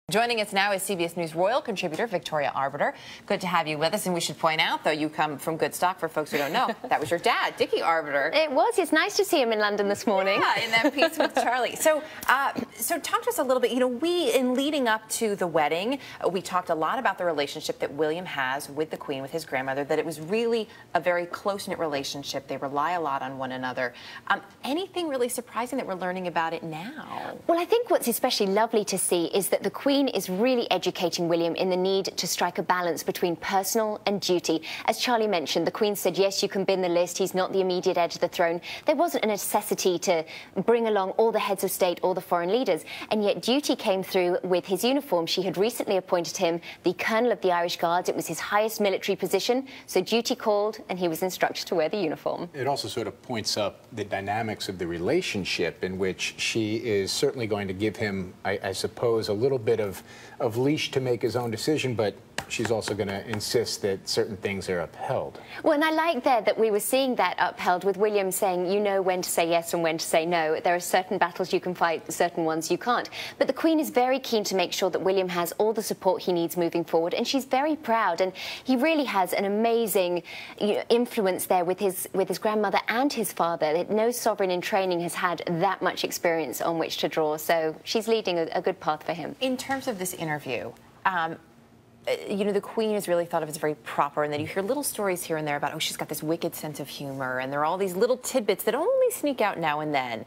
Joining us now is CBS News Royal contributor Victoria Arbiter. Good to have you with us, and we should point out, though, you come from good stock for folks who don't know. That was your dad, Dickie Arbiter. It was. It's nice to see him in London this morning. Yeah, in that piece with Charlie. So talk to us a little bit. You know, in leading up to the wedding, we talked a lot about the relationship that William has with the Queen, with his grandmother, that it was really a very close-knit relationship. They rely a lot on one another. Anything really surprising that we're learning about it now? Well, I think what's especially lovely to see is that the Queen is really educating William in the need to strike a balance between personal and duty. As Charlie mentioned, the Queen said, yes, you can bin the list. He's not the immediate heir to the throne. There wasn't a necessity to bring along all the heads of state or the foreign leaders. And yet duty came through with his uniform. She had recently appointed him the Colonel of the Irish Guards. It was his highest military position. So duty called, and he was instructed to wear the uniform. It also sort of points up the dynamics of the relationship, in which she is certainly going to give him, I suppose, a little bit of leash to make his own decision, but she's also going to insist that certain things are upheld. Well, and I like there that we were seeing that upheld with William saying, you know when to say yes and when to say no. There are certain battles you can fight, certain ones you can't. But the Queen is very keen to make sure that William has all the support he needs moving forward, and she's very proud. And he really has an amazing influence there with his grandmother and his father. No sovereign in training has had that much experience on which to draw, so she's leading a good path for him. In terms of this interview, you know, the Queen is really thought of as very proper, and then you hear little stories here and there about, oh, she's got this wicked sense of humor, and there are all these little tidbits that only sneak out now and then.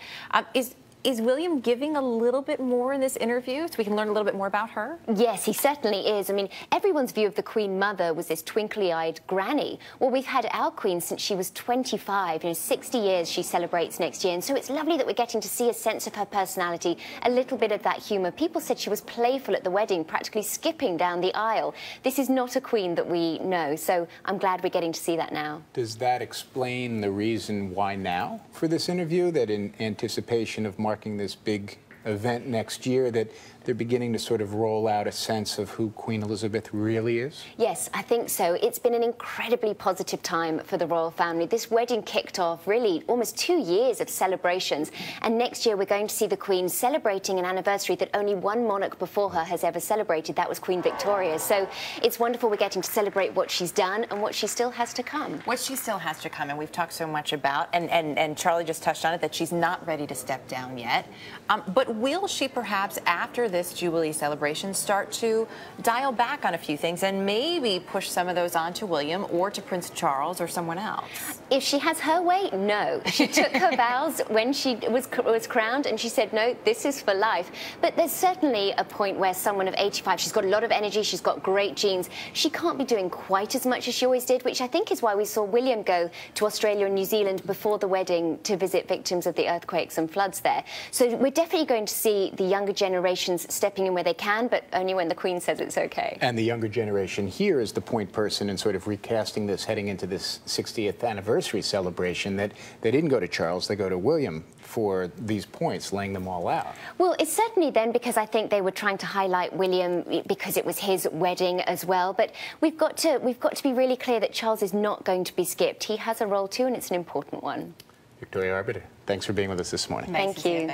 Is William giving a little bit more in this interview so we can learn a little bit more about her? Yes, he certainly is. I mean, everyone's view of the Queen Mother was this twinkly-eyed granny. Well, we've had our Queen since she was 25. You know, 60 years she celebrates next year, and so it's lovely that we're getting to see a sense of her personality, a little bit of that humour. People said she was playful at the wedding, practically skipping down the aisle. This is not a Queen that we know, so I'm glad we're getting to see that now. Does that explain the reason why now for this interview, that in anticipation of marking this big event next year, that they're beginning to sort of roll out a sense of who Queen Elizabeth really is? Yes, I think so. It's been an incredibly positive time for the royal family. This wedding kicked off really almost 2 years of celebrations, and next year we're going to see the Queen celebrating an anniversary that only one monarch before her has ever celebrated. That was Queen Victoria. So it's wonderful we're getting to celebrate what she's done and what she still has to come. What she still has to come, and we've talked so much about, and Charlie just touched on it, that she's not ready to step down yet. But will she perhaps, after this Jubilee celebration, start to dial back on a few things and maybe push some of those on to William or to Prince Charles or someone else? If she has her way, no. She took her vows when she was crowned, and she said, no, this is for life. But there's certainly a point where someone of 85, she's got a lot of energy, she's got great genes, she can't be doing quite as much as she always did, which I think is why we saw William go to Australia and New Zealand before the wedding to visit victims of the earthquakes and floods there. So we're definitely going to see the younger generations stepping in where they can, but only when the Queen says it's okay. And the younger generation here is the point person in sort of recasting this, heading into this 60th anniversary celebration, that they didn't go to Charles, they go to William for these points, laying them all out. Well, it's certainly then because I think they were trying to highlight William because it was his wedding as well. But we've got to be really clear that Charles is not going to be skipped. He has a role too, and it's an important one. Victoria Arbiter, thanks for being with us this morning. Thank you.